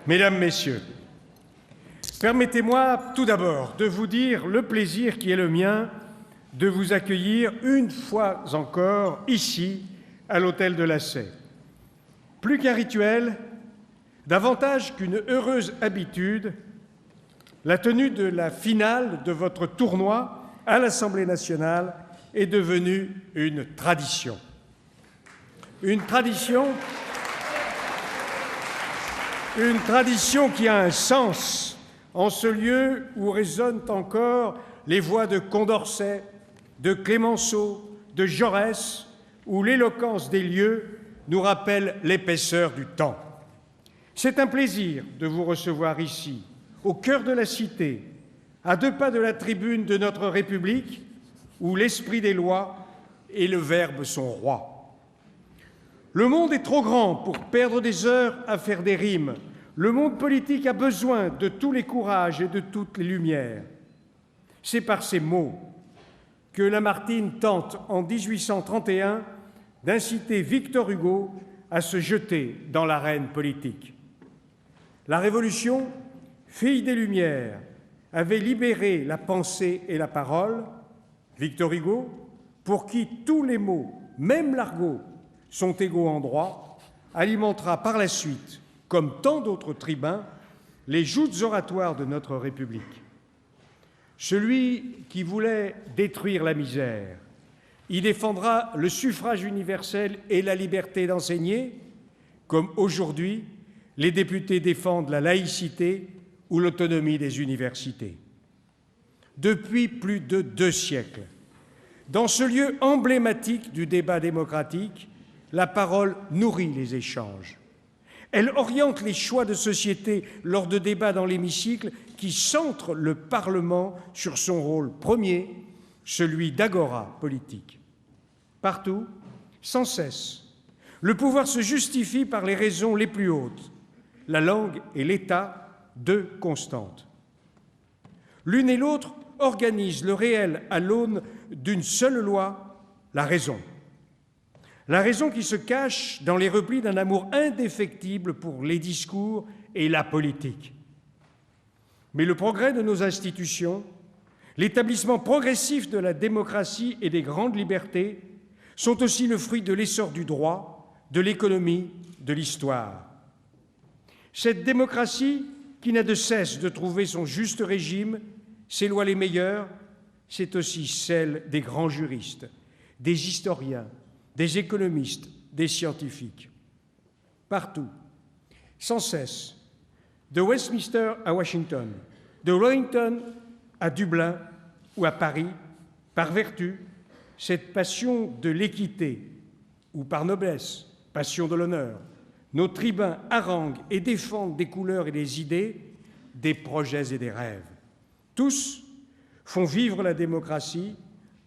Mesdames, Messieurs, permettez-moi tout d'abord de vous dire le plaisir qui est le mien de vous accueillir une fois encore ici, à l'hôtel de l'Assemblée. Plus qu'un rituel, davantage qu'une heureuse habitude, la tenue de la finale de votre tournoi à l'Assemblée nationale est devenue une tradition. Une tradition qui a un sens en ce lieu où résonnent encore les voix de Condorcet, de Clémenceau, de Jaurès, où l'éloquence des lieux nous rappelle l'épaisseur du temps. C'est un plaisir de vous recevoir ici, au cœur de la cité, à 2 pas de la tribune de notre République, où l'esprit des lois et le Verbe sont rois. Le monde est trop grand pour perdre des heures à faire des rimes. Le monde politique a besoin de tous les courages et de toutes les lumières. C'est par ces mots que Lamartine tente en 1831 d'inciter Victor Hugo à se jeter dans l'arène politique. La Révolution, fille des Lumières, avait libéré la pensée et la parole. Victor Hugo, pour qui tous les mots, même l'argot, sont égaux en droit, alimentera par la suite, comme tant d'autres tribuns, les joutes oratoires de notre République. Celui qui voulait détruire la misère, il défendra le suffrage universel et la liberté d'enseigner, comme aujourd'hui les députés défendent la laïcité ou l'autonomie des universités. Depuis plus de 2 siècles, dans ce lieu emblématique du débat démocratique, la parole nourrit les échanges. Elle oriente les choix de société lors de débats dans l'hémicycle qui centrent le Parlement sur son rôle premier, celui d'agora politique. Partout, sans cesse, le pouvoir se justifie par les raisons les plus hautes, la langue et l'État, 2 constantes. L'une et l'autre organisent le réel à l'aune d'une seule loi, la raison. La raison qui se cache dans les replis d'un amour indéfectible pour les discours et la politique. Mais le progrès de nos institutions, l'établissement progressif de la démocratie et des grandes libertés sont aussi le fruit de l'essor du droit, de l'économie, de l'histoire. Cette démocratie qui n'a de cesse de trouver son juste régime, ses lois les meilleures, c'est aussi celle des grands juristes, des historiens, des économistes, des scientifiques. Partout, sans cesse, de Westminster à Washington, de Wellington à Dublin ou à Paris, par vertu, cette passion de l'équité, ou par noblesse, passion de l'honneur, nos tribuns haranguent et défendent des couleurs et des idées, des projets et des rêves. Tous font vivre la démocratie,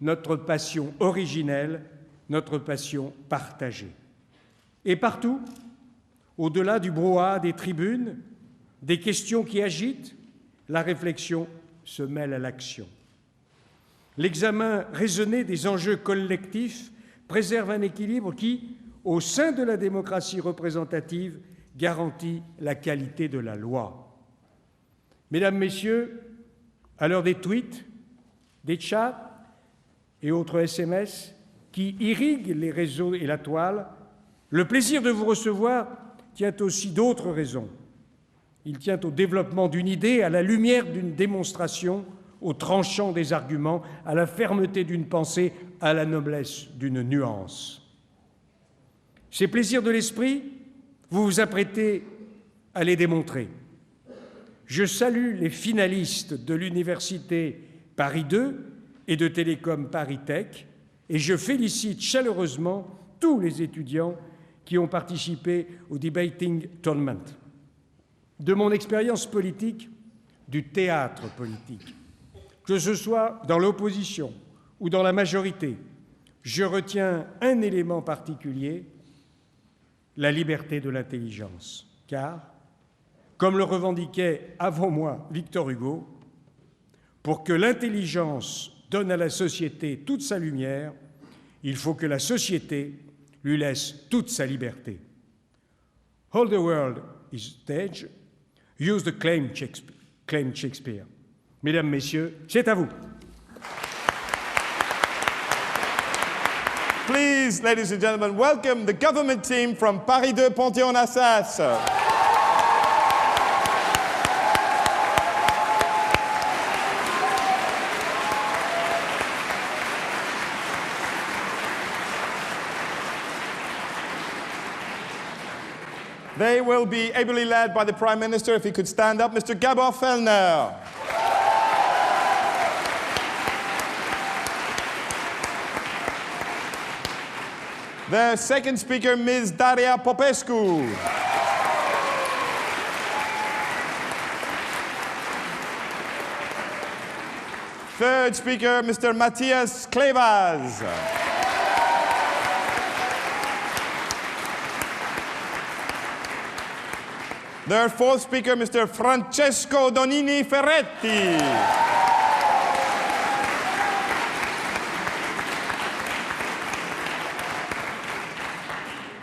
notre passion originelle, notre passion partagée. Et partout, au-delà du brouhaha des tribunes, des questions qui agitent, la réflexion se mêle à l'action. L'examen raisonné des enjeux collectifs préserve un équilibre qui, au sein de la démocratie représentative, garantit la qualité de la loi. Mesdames, Messieurs, à l'heure des tweets, des chats et autres SMS qui irriguent les réseaux et la toile, le plaisir de vous recevoir tient aussi d'autres raisons. Il tient au développement d'une idée, à la lumière d'une démonstration, au tranchant des arguments, à la fermeté d'une pensée, à la noblesse d'une nuance. Ces plaisirs de l'esprit, vous vous apprêtez à les démontrer. Je salue les finalistes de l'Université Paris 2 et de Télécom Paris Tech, et je félicite chaleureusement tous les étudiants qui ont participé au Debating Tournament. De mon expérience politique, du théâtre politique, que ce soit dans l'opposition ou dans la majorité, je retiens un élément particulier, la liberté de l'intelligence. Car, comme le revendiquait avant moi Victor Hugo, pour que l'intelligence donne à la société toute sa lumière, il faut que la société lui laisse toute sa liberté. All the world is stage, Use the claim Shakespeare. Mesdames, Messieurs, c'est à vous. Please, ladies and gentlemen, welcome the government team from Paris 2 Panthéon-Assas. They will be ably led by the Prime Minister, if he could stand up, Mr. Gabor Fellner. The second speaker, Ms. Daria Popescu. Third speaker, Mr. Matthias Klevas. Their fourth speaker, Mr. Francesco Donini Ferretti.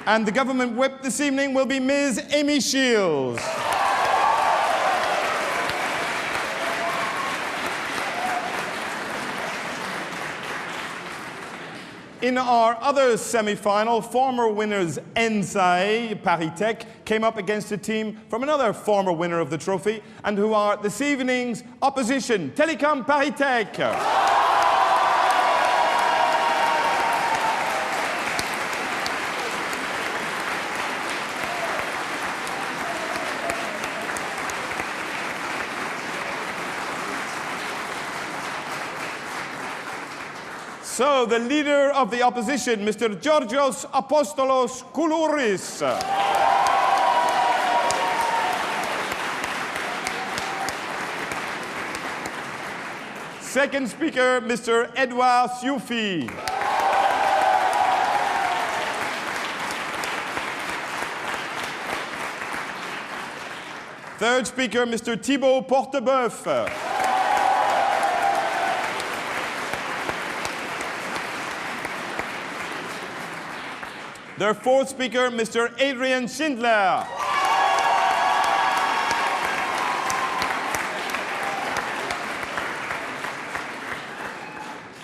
And the government whip this evening will be Ms. Amy Shields. In our other semi-final, former winners Ensai, Paris Tech, came up against a team from another former winner of the trophy, and who are this evening's opposition, Telecom Paris Tech. So, the leader of the opposition, Mr. Georgios Apostolos Koulouris. Second speaker, Mr. Edouard Sioufi. Third speaker, Mr. Thibault Porteboeuf. Their fourth speaker, Mr. Adrian Schindler.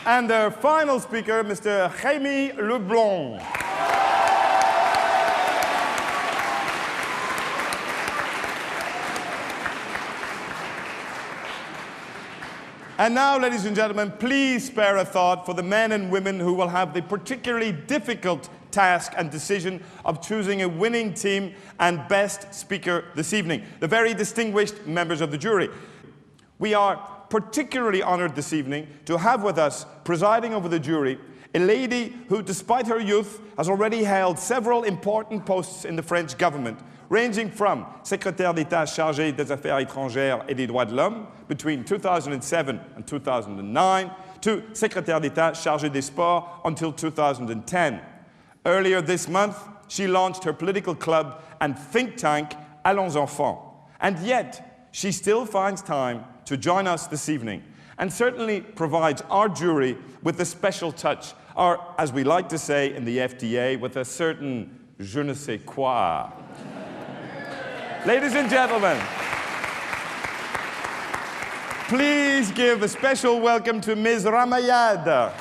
And their final speaker, Mr. Jaime Leblanc. And now, ladies and gentlemen, please spare a thought for the men and women who will have the particularly difficult task and decision of choosing a winning team and best speaker this evening, the very distinguished members of the jury. We are particularly honored this evening to have with us, presiding over the jury, a lady who, despite her youth, has already held several important posts in the French government, ranging from secrétaire d'État chargé des Affaires étrangères et des droits de l'homme between 2007 and 2009, to secrétaire d'État chargé des sports until 2010. Earlier this month, she launched her political club and think tank, Allons Enfants. And yet, she still finds time to join us this evening, and certainly provides our jury with a special touch, or, as we like to say in the FDA, with a certain je ne sais quoi. Ladies and gentlemen, please give a special welcome to Ms. Ramayad.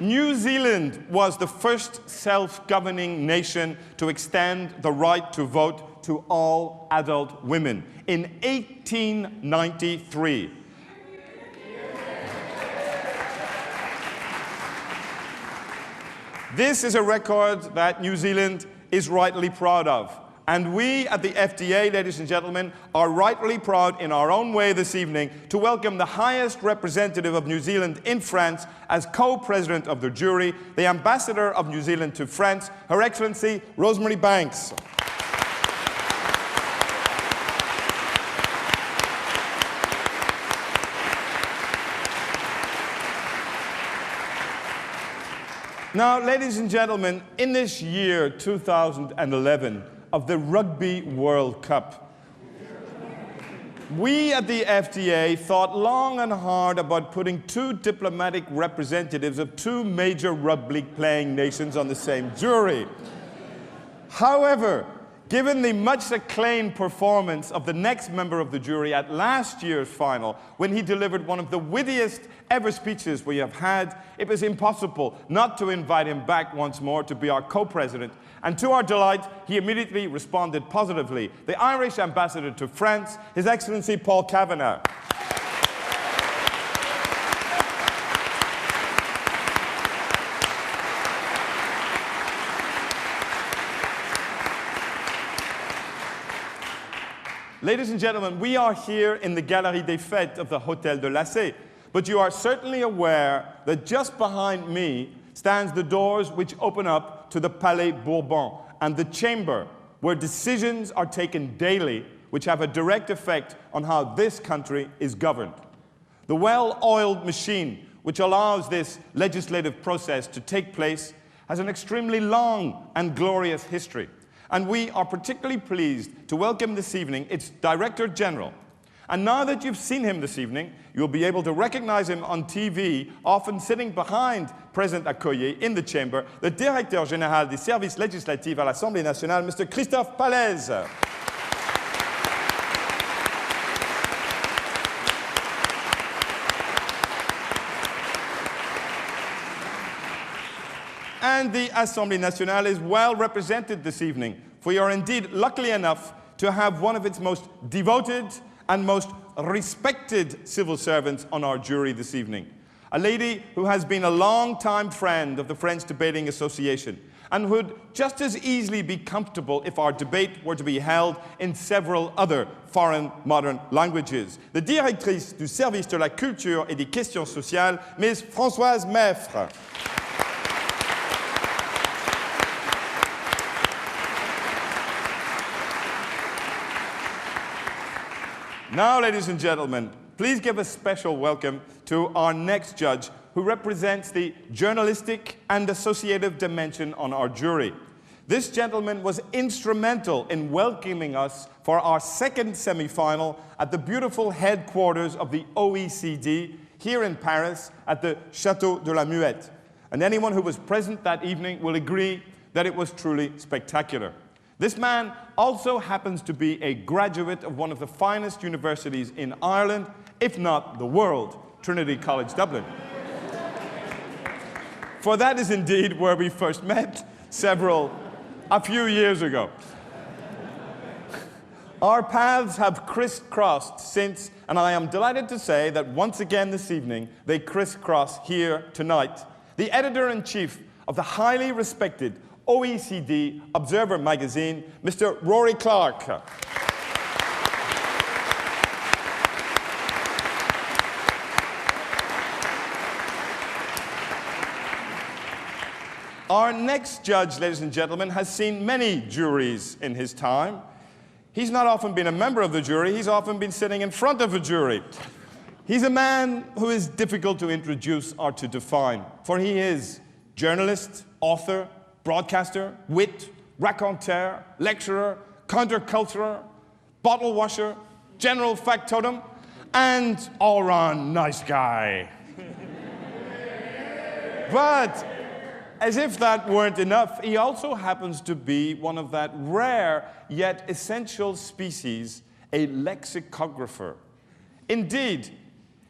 New Zealand was the first self-governing nation to extend the right to vote to all adult women in 1893. This is a record that New Zealand is rightly proud of. And we at the FDA, ladies and gentlemen, are rightly proud in our own way this evening to welcome the highest representative of New Zealand in France as co-president of the jury, the ambassador of New Zealand to France, Her Excellency Rosemary Banks. Now, ladies and gentlemen, in this year 2011, of the Rugby World Cup, We at the FDA thought long and hard about putting two diplomatic representatives of two major rugby league-playing nations on the same jury. However, given the much acclaimed performance of the next member of the jury at last year's final, when he delivered one of the wittiest ever speeches we have had, it was impossible not to invite him back once more to be our co-president. And to our delight, he immediately responded positively. The Irish ambassador to France, His Excellency Paul Cavana. Ladies and gentlemen, we are here in the Galerie des Fêtes of the Hôtel de l'Assé, but you are certainly aware that just behind me stands the doors which open up to the Palais Bourbon and the chamber where decisions are taken daily which have a direct effect on how this country is governed. The well-oiled machine which allows this legislative process to take place has an extremely long and glorious history. And we are particularly pleased to welcome this evening its Director General. And now that you've seen him this evening, you'll be able to recognize him on TV, often sitting behind President Accoyer in the chamber, the Directeur Général des Services Législatifs à l'Assemblée Nationale, Mr. Christophe Pallez. And the Assemblée Nationale is well represented this evening, for you are indeed lucky enough to have one of its most devoted and most respected civil servants on our jury this evening. A lady who has been a long-time friend of the French Debating Association and would just as easily be comfortable if our debate were to be held in several other foreign modern languages. The Directrice du Service de la Culture et des Questions Sociales, Ms. Françoise Meffre. Now, ladies and gentlemen, please give a special welcome to our next judge, who represents the journalistic and associative dimension on our jury. This gentleman was instrumental in welcoming us for our second semi-final at the beautiful headquarters of the OECD here in Paris at the Château de la Muette. And anyone who was present that evening will agree that it was truly spectacular. This man also happens to be a graduate of one of the finest universities in Ireland, if not the world, Trinity College Dublin. For that is indeed where we first met a few years ago. Our paths have crisscrossed since, and I am delighted to say that once again this evening, they crisscross here tonight. The editor-in-chief of the highly respected OECD Observer magazine, Mr. Rory Clark. Our next judge, ladies and gentlemen, has seen many juries in his time. He's not often been a member of the jury, he's often been sitting in front of a jury. He's a man who is difficult to introduce or to define, for he is journalist, author, broadcaster, wit, raconteur, lecturer, counterculturer, bottle washer, general factotum, and all-round nice guy. But as if that weren't enough, he also happens to be one of that rare yet essential species, a lexicographer. Indeed,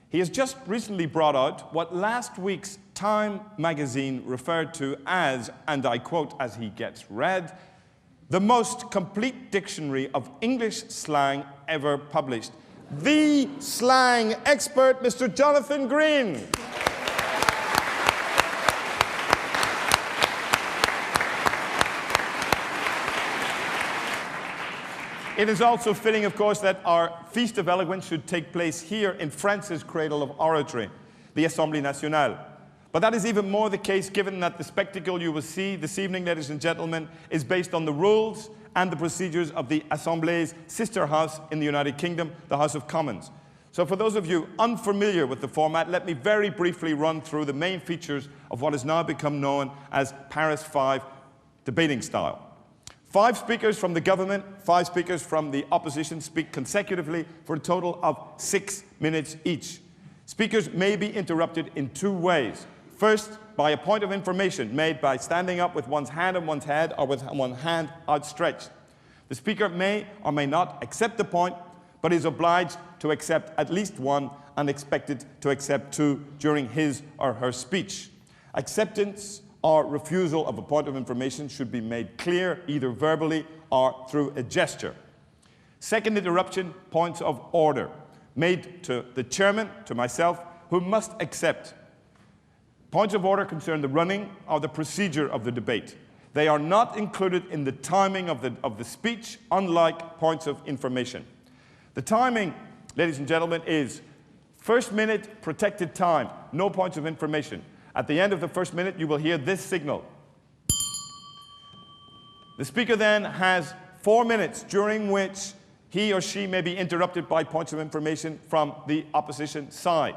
he has just recently brought out what last week's Time magazine referred to as, and I quote as he gets read, the most complete dictionary of English slang ever published. The slang expert, Mr. Jonathan Green. It is also fitting, of course, that our Feast of Eloquence should take place here in France's cradle of oratory, the Assemblée Nationale. But that is even more the case given that the spectacle you will see this evening, ladies and gentlemen, is based on the rules and the procedures of the Assemblée's sister house in the United Kingdom, the House of Commons. So for those of you unfamiliar with the format, let me very briefly run through the main features of what has now become known as Paris 5 debating style. 5 speakers from the government, 5 speakers from the opposition speak consecutively for a total of 6 minutes each. Speakers may be interrupted in 2 ways. First, by a point of information made by standing up with one's hand on one's head or with one hand outstretched. The speaker may or may not accept the point, but is obliged to accept at least 1 and expected to accept 2 during his or her speech. Acceptance or refusal of a point of information should be made clear either verbally or through a gesture. Second interruption, points of order, made to the chairman, to myself, who must accept. Points of order concern the running or the procedure of the debate. They are not included in the timing of the speech, unlike points of information. The timing, ladies and gentlemen, is first minute protected time, no points of information. At the end of the first minute, you will hear this signal. The speaker then has 4 minutes during which he or she may be interrupted by points of information from the opposition side.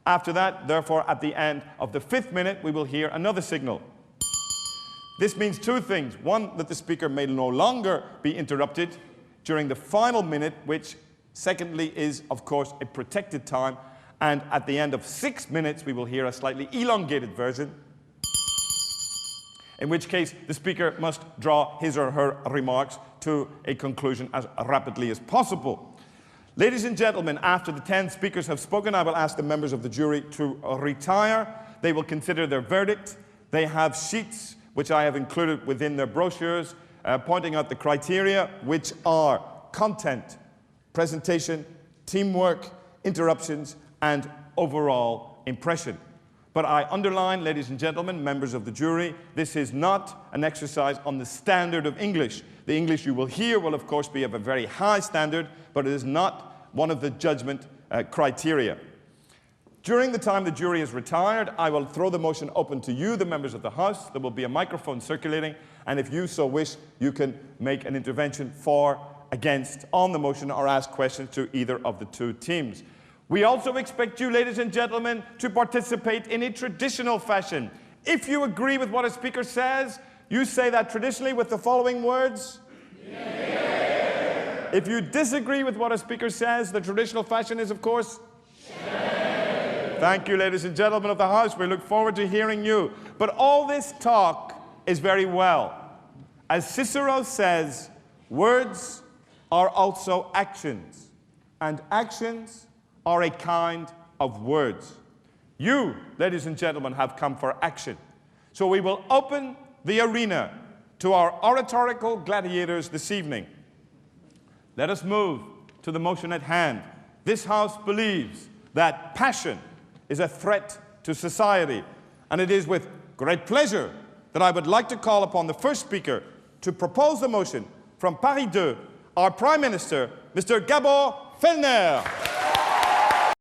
After that, therefore, at the end of the 5th minute, we will hear another signal. This means 2 things. 1, that the speaker may no longer be interrupted during the final minute, which secondly is, of course, a protected time. And at the end of 6 minutes, we will hear a slightly elongated version, in which case the speaker must draw his or her remarks to a conclusion as rapidly as possible. Ladies and gentlemen, after the 10 speakers have spoken, I will ask the members of the jury to retire. They will consider their verdict. They have sheets which I have included within their brochures, pointing out the criteria, which are content, presentation, teamwork, interruptions, and overall impression. But I underline, ladies and gentlemen, members of the jury, this is not an exercise on the standard of English. The English you will hear will, of course, be of a very high standard, but it is not one of the judgment criteria. During the time the jury is retired, I will throw the motion open to you, the members of the House. There will be a microphone circulating, and if you so wish, you can make an intervention for, against, on the motion, or ask questions to either of the 2 teams. We also expect you, ladies and gentlemen, to participate in a traditional fashion. If you agree with what a speaker says, you say that traditionally with the following words. Yeah. If you disagree with what a speaker says, the traditional fashion is, of course, shame. Thank you, ladies and gentlemen of the House. We look forward to hearing you. But all this talk is very well. As Cicero says, words are also actions, and actions are a kind of words. You, ladies and gentlemen, have come for action. So we will open the arena to our oratorical gladiators this evening. Let us move to the motion at hand. This House believes that passion is a threat to society, and it is with great pleasure that I would like to call upon the first speaker to propose the motion from Paris 2, our Prime Minister, Mr. Gabor Fellner.